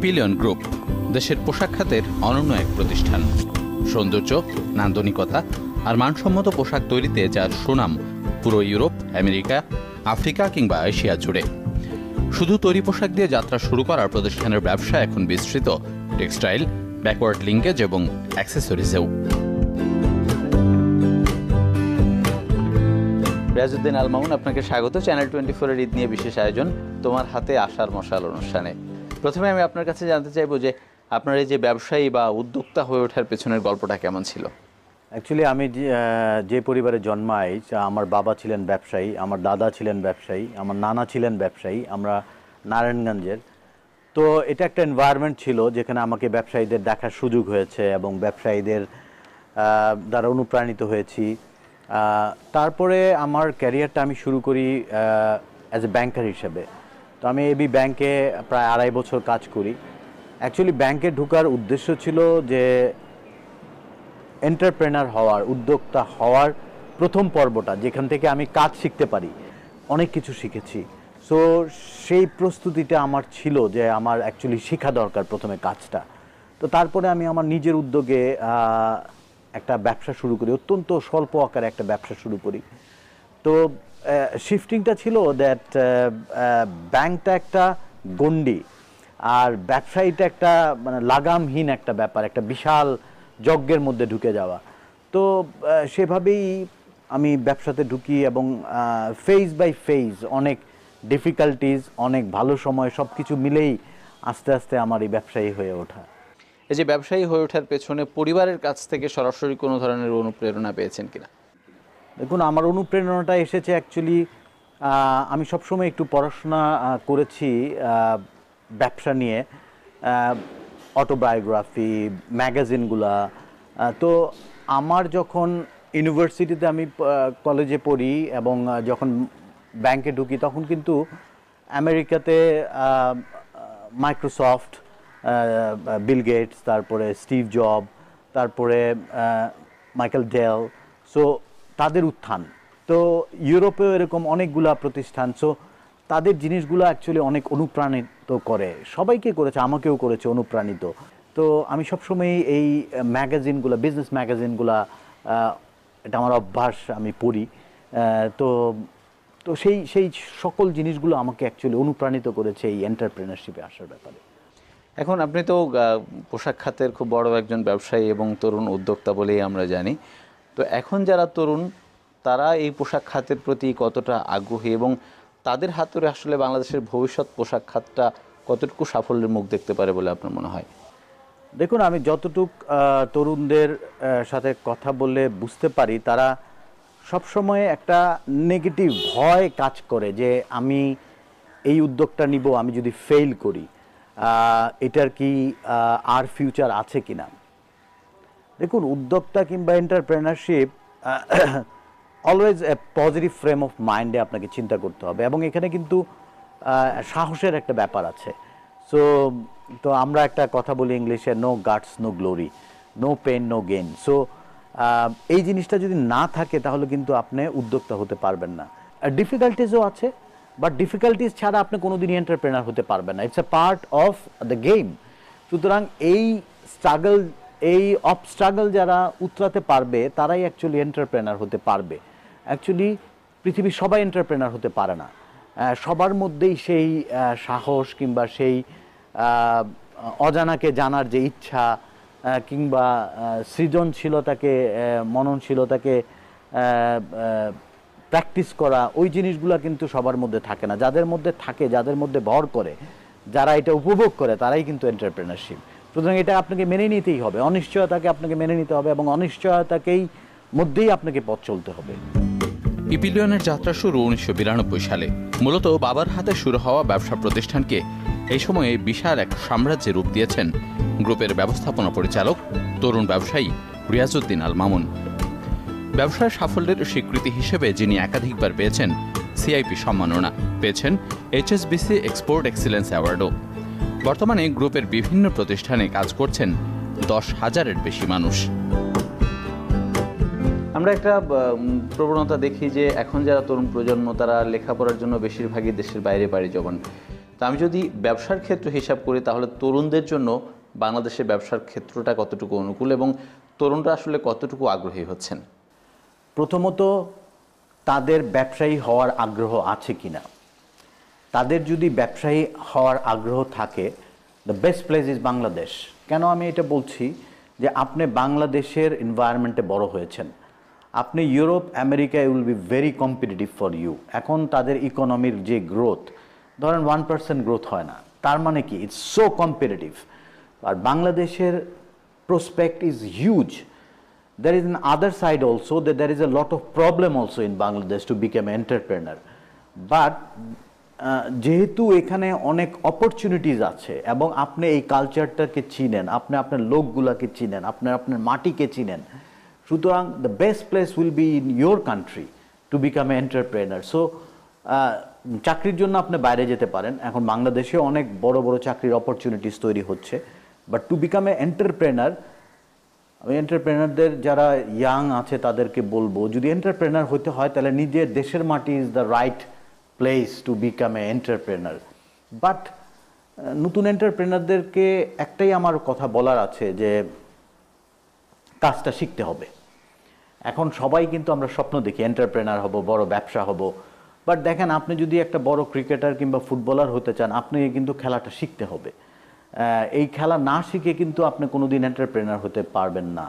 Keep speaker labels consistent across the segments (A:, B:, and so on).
A: পিপিলিয়ন group দেশের পোশাক খাতের অনন্য এক প্রতিষ্ঠান। সৌন্দর্য, নান্দনিকতা আর মানসম্মত পোশাক তৈরিতে যার সুনাম পুরো ইউরোপ, আমেরিকা, আফ্রিকা কিংবা এশিয়া জুড়ে। শুধু তৈরি পোশাক দিয়ে যাত্রা শুরু করার প্রতিষ্ঠানের ব্যবসা এখন বিস্তৃত টেক্সটাইল, ব্যাকওয়ার্ড লিঙ্কেজ এবং অ্যাক্সেসরিজেও। রিয়াজউদ্দিন আল মামুন, আপনাকে স্বাগত চ্যানেল 24-এর ঈদ নিয়ে বিশেষ আয়োজন তোমার হাতে আশার মশাল অনুষ্ঠানে। প্রথমে আমি আপনার কাছে জানতে চাইবো যে আপনার এই যে ব্যবসায়ী বা উদ্যোক্তা হয়ে ওঠার পেছনের গল্পটা কেমন ছিল?
B: অ্যাকচুয়ালি আমি যে পরিবারে জন্মাই, আমার বাবা ছিলেন ব্যবসায়ী, আমার দাদা ছিলেন ব্যবসায়ী, আমার নানা ছিলেন ব্যবসায়ী, আমরা নারায়ণগঞ্জের। তো এটা একটা এনভায়রনমেন্ট ছিল যেখানে আমাকে ব্যবসায়ীদের দেখার সুযোগ হয়েছে এবং ব্যবসায়ীদের দ্বারা অনুপ্রাণিত হয়েছি। তারপরে আমার ক্যারিয়ারটা আমি শুরু করি অ্যাজ এ ব্যাংকার হিসেবে। তো আমি এবি ব্যাংকে প্রায় 2.5 বছর কাজ করি। অ্যাকচুয়ালি ব্যাংকে ঢোকার উদ্দেশ্য ছিল যে এন্টারপ্রেনার হওয়ার, উদ্যোক্তা হওয়ার প্রথম পর্বটা, যেখান থেকে আমি কাজ শিখতে পারি। অনেক কিছু শিখেছি। সো সেই প্রস্তুতিটা আমার ছিল যে আমার অ্যাকচুয়ালি শেখা দরকার প্রথমে কাজটা। তো তারপরে আমি আমার নিজের উদ্যোগে একটা ব্যবসা শুরু করি, অত্যন্ত স্বল্প আকারে একটা ব্যবসা শুরু করি। তো শিফটিংটা ছিল দ্যাট ব্যাংকটা একটা গণ্ডি আর ব্যবসায়ীটা একটা মানে লাগামহীন একটা ব্যাপার, একটা বিশাল যজ্ঞের মধ্যে ঢুকে যাওয়া। তো সেভাবেই আমি ব্যবসাতে ঢুকি এবং ফেজ বাই ফেজ অনেক ডিফিকাল্টিজ, অনেক ভালো সময়, সব কিছু মিলেই আস্তে আস্তে আমার এই ব্যবসায়ী হয়ে ওঠা।
A: এই যে ব্যবসায়ী হয়ে ওঠার পেছনে পরিবারের কাছ থেকে সরাসরি কোনো ধরনের অনুপ্রেরণা পেয়েছেন কিনা?
B: দেখুন, আমার অনুপ্রেরণাটা এসেছে অ্যাকচুয়ালি আমি সবসময় একটু পড়াশোনা করেছি ব্যবসা নিয়ে, অটোবায়োগ্রাফি, ম্যাগাজিনগুলা। তো আমার যখন ইউনিভার্সিটিতে আমি কলেজে পড়ি এবং যখন ব্যাংকে ঢুকি, তখন কিন্তু আমেরিকাতে মাইক্রোসফট, বিল গেটস, তারপরে স্টিভ জব, তারপরে মাইকেল ডেল, সো তাদের উত্থান। তো ইউরোপেও এরকম অনেকগুলা প্রতিষ্ঠান। সো তাদের জিনিসগুলো অ্যাকচুয়ালি অনেক অনুপ্রাণিত করে, সবাইকে করেছে, আমাকেও করেছে অনুপ্রাণিত। তো আমি সবসময় এই ম্যাগাজিনগুলো, বিজনেস ম্যাগাজিনগুলা, এটা আমার অভ্যাস, আমি পড়ি। তো তো সেই সেই সকল জিনিসগুলো আমাকে অ্যাকচুয়ালি অনুপ্রাণিত করেছে এই এন্টারপ্রেনারশিপে আসার ব্যাপারে।
A: এখন আপনি তো পোশাক খাতের খুব বড় একজন ব্যবসায়ী এবং তরুণ উদ্যোক্তা বলেই আমরা জানি। তো এখন যারা তরুণ, তারা এই পোশাক খাতের প্রতি কতটা আগ্রহী এবং তাদের হাত ধরে আসলে বাংলাদেশের ভবিষ্যৎ পোশাক খাতটা কতটুকু সাফল্যের মুখ দেখতে পারে বলে আপনার মনে হয়?
B: দেখুন, আমি যতটুক তরুণদের সাথে কথা বললে বুঝতে পারি, তারা সবসময় একটা নেগেটিভ ভয় কাজ করে যে আমি এই উদ্যোগটা নিব, আমি যদি ফেল করি এটার কি আর ফিউচার আছে কিনা। দেখুন, উদ্যোক্তা কিংবা entrepreneurship always a positive frame of মাইন্ডে আপনাকে চিন্তা করতে হবে এবং এখানে কিন্তু সাহসের একটা ব্যাপার আছে। তো আমরা একটা কথা বলি ইংলিশে, no guts no glory, no pain no gain. So এই জিনিসটা যদি না থাকে তাহলে কিন্তু আপনি উদ্যোক্তা হতে পারবেন না। ডিফিকাল্টিজও আছে, বাট ডিফিকাল্টিজ ছাড়া আপনি কোনোদিনই এন্টারপ্রেনার হতে পারবেন না। It's a part of the game. সুতরাং এই স্ট্রাগল, এই অবস্ট্রাগল যারা উতরাতে পারবে তারাই অ্যাকচুয়ালি এন্টারপ্রেনার হতে পারবে। অ্যাকচুয়ালি পৃথিবীর সবাই এন্টারপ্রেনার হতে পারে না। সবার মধ্যেই সেই সাহস কিংবা সেই অজানাকে জানার যে ইচ্ছা কিংবা সৃজনশীলতাকে, মননশীলতাকে প্র্যাকটিস করা, ওই জিনিসগুলো কিন্তু সবার মধ্যে থাকে না। যাদের মধ্যে থাকে, যাদের মধ্যে ভর করে, যারা এটা উপভোগ করে, তারাই কিন্তু এন্টারপ্রেনারশিপ। সুতরাং এটা আপনাকে মেনে নিতেই হবে, অনিশ্চয়তাকে আপনাকে মেনে নিতে হবে এবং অনিশ্চয়তাকেই মধ্যেই আপনাকে পথ চলতে হবে।
A: পিপিলিয়নের যাত্রা শুরু 1992 সালে। মূলত বাবার হাতে শুরু হওয়া ব্যবসা প্রতিষ্ঠানকে এই সময়ে বিশাল এক সাম্রাজ্যের রূপ দিয়েছেন গ্রুপের ব্যবস্থাপনা পরিচালক, তরুণ ব্যবসায়ী রিয়াজউদ্দিন আল মামুন। ব্যবসার সাফল্যের স্বীকৃতি হিসেবে যিনি একাধিকবার পেয়েছেন সিআইপি সম্মাননা, পেয়েছেন HSBC এক্সপোর্ট এক্সিলেন্স অ্যাওয়ার্ডও। বর্তমানে গ্রুপের বিভিন্ন প্রতিষ্ঠানে কাজ করছেন 10,000-এর বেশি মানুষ। আমরা একটা প্রবণতা দেখি যে এখন যারা তরুণ প্রজন্ম, তারা লেখাপড়ার জন্য বেশিরভাগই দেশের বাইরে পাড়ি জমান। তা আমি যদি ব্যবসার ক্ষেত্র হিসাব করি তাহলে তরুণদের জন্য বাংলাদেশের ব্যবসার ক্ষেত্রটা কতটুকু অনুকূল এবং তরুণরা আসলে কতটুকু আগ্রহী হচ্ছেন?
B: প্রথমত তাদের ব্যবসায়ী হওয়ার আগ্রহ আছে কিনা। তাদের যদি ব্যবসায়ী হওয়ার আগ্রহ থাকে, the best place is Bangladesh. কেন আমি এটা বলছি? যে আপনি বাংলাদেশের এনভায়রনমেন্টে বড় হয়েছেন, আপনি ইউরোপ আমেরিকায় will be very competitive for you. এখন তাদের ইকোনমির যে গ্রোথ, ধরেন 1% গ্রোথ হয় না, তার মানে কি ইটস সো কম্পিটিটিভ। আর বাংলাদেশের prospect is huge. There is an other side also, that there is a lot of problem also in Bangladesh to become an entrepreneur. But যেহেতু এখানে অনেক অপরচুনিটিস আছে এবং আপনি এই কালচারটাকে চিনেন, আপনি আপনার লোকগুলাকে চিনেন, আপনার মাটিকে চিনেন, সুতরাং the best place will be in your country to become a entrepreneur. So চাকরির জন্য আপনি বাইরে যেতে পারেন, এখন বাংলাদেশে অনেক বড় বড় চাকরির অপরচুনিটিস তৈরি হচ্ছে, but to become a entrepreneur, আমি এন্টারপ্রেনারদের যারা ইয়াং আছে তাদেরকে বলবো, যদি এন্টারপ্রেনার হতে হয় তাহলে নিজের দেশের মাটি is the right place to become a entrepreneur. But নতুন এন্টারপ্রেনারদেরকে একটাই আমার কথা বলার আছে যে কাজটা শিখতে হবে। এখন সবাই কিন্তু আমরা স্বপ্ন দেখি এন্টারপ্রেনার হব, বড় ব্যবসা হব, বাট দেখেন আপনি যদি একটা বড় ক্রিকেটার কিংবা ফুটবলার হতে চান, আপনি কিন্তু খেলাটা শিখতে হবে। এই খেলা না শিখে কিন্তু আপনি কোনোদিন এন্টারপ্রেনার হতে পারবেন না।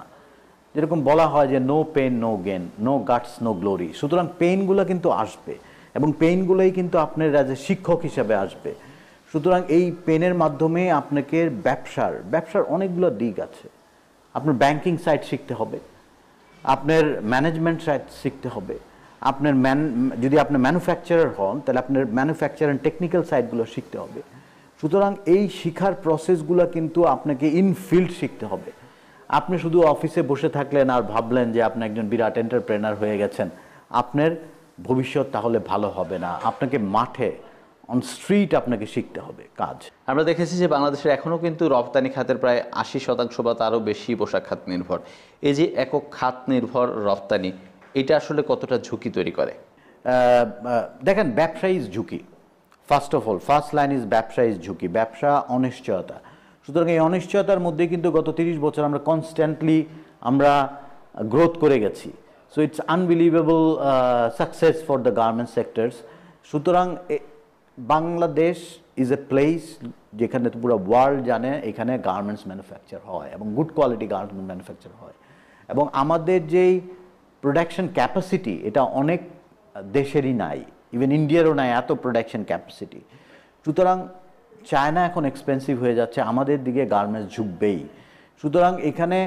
B: যেরকম বলা হয় যে no pain no gain, no guts no glory. সুতরাং পেইনগুলো কিন্তু আসবে এবং পেইনগুলোই কিন্তু আপনার যে শিক্ষক হিসাবে আসবে। সুতরাং এই পেনের মাধ্যমে আপনাকে ব্যবসার অনেকগুলো দিক আছে। আপনার ব্যাংকিং সাইড শিখতে হবে, আপনার ম্যানেজমেন্ট সাইড শিখতে হবে, আপনার যদি আপনি ম্যানুফ্যাকচারার হন তাহলে আপনার ম্যানুফ্যাকচার টেকনিক্যাল সাইডগুলো শিখতে হবে। সুতরাং এই শিখার প্রসেসগুলো কিন্তু আপনাকে ইনফিল্ড শিখতে হবে। আপনি শুধু অফিসে বসে থাকলেন আর ভাবলেন যে আপনি একজন বিরাট এন্টারপ্রেনার হয়ে গেছেন, আপনার ভবিষ্যৎ তাহলে ভালো হবে না। আপনাকে মাঠে অন স্ট্রিট আপনাকে শিখতে হবে কাজ।
A: আমরা দেখেছি যে বাংলাদেশের এখনও কিন্তু রপ্তানি খাতের প্রায় 80% বা তারও বেশি পোশাক খাত নির্ভর। এই যে একক খাত নির্ভর রপ্তানি, এটা আসলে কতটা ঝুঁকি তৈরি করে?
B: দেখেন, ব্যবসা ইজ ঝুঁকি। First of all, first line is ব্যবসা ইজ ঝুঁকি। ব্যবসা অনিশ্চয়তা। সুতরাং এই অনিশ্চয়তার মধ্যে কিন্তু গত 30 বছর আমরা কনস্ট্যান্টলি আমরা গ্রোথ করে গেছি। So it's unbelievable success for the garment sectors. সুতরাং বাংলাদেশ ইজ এ প্লেস যেখানে পুরো ওয়ার্ল্ড জানে এখানে গার্মেন্টস ম্যানুফ্যাকচার হয় এবং গুড কোয়ালিটি গার্মেন্ট ম্যানুফ্যাকচার হয়। এবং আমাদের যেই প্রোডাকশন ক্যাপাসিটি, এটা অনেক দেশেরই নাই, ইভেন ইন্ডিয়ারও নাই এত প্রোডাকশন ক্যাপাসিটি। সুতরাং চায়না এখন এক্সপেন্সিভ হয়ে যাচ্ছে, আমাদের দিকে গার্মেন্টস ঝুঁকবেই। সুতরাং এখানে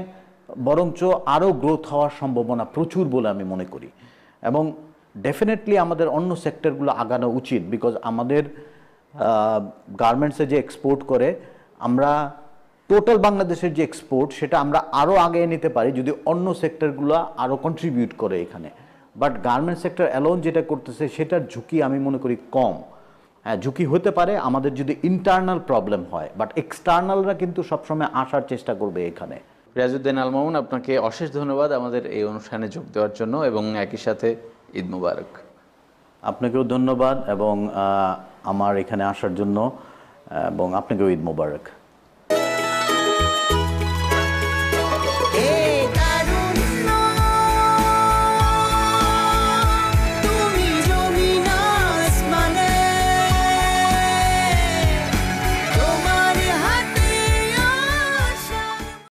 B: বরঞ্চ আরও গ্রোথ হওয়ার সম্ভাবনা প্রচুর বলে আমি মনে করি। এবং ডেফিনেটলি আমাদের অন্য সেক্টরগুলো আগানো উচিত, বিকজ আমাদের গার্মেন্টসে যে এক্সপোর্ট করে, আমরা টোটাল বাংলাদেশের যে এক্সপোর্ট সেটা আমরা আরও আগে নিতে পারি যদি অন্য সেক্টরগুলো আরও কন্ট্রিবিউট করে এখানে। বাট গার্মেন্টস সেক্টর অ্যালোন যেটা করতেছে সেটার ঝুঁকি আমি মনে করি কম। হ্যাঁ, ঝুঁকি হতে পারে আমাদের যদি ইন্টারনাল প্রবলেম হয়, বাট এক্সটার্নালরা কিন্তু সবসময় আসার চেষ্টা করবে এখানে।
A: রিয়াজউদ্দিন আল মামুন, আপনাকে অশেষ ধন্যবাদ আমাদের এই অনুষ্ঠানে যোগ দেওয়ার জন্য এবং একই সাথে ঈদ মুবারক।
B: আপনাকেও ধন্যবাদ এবং আমার এখানে আসার জন্য, এবং আপনাকেও ঈদ মুবারক।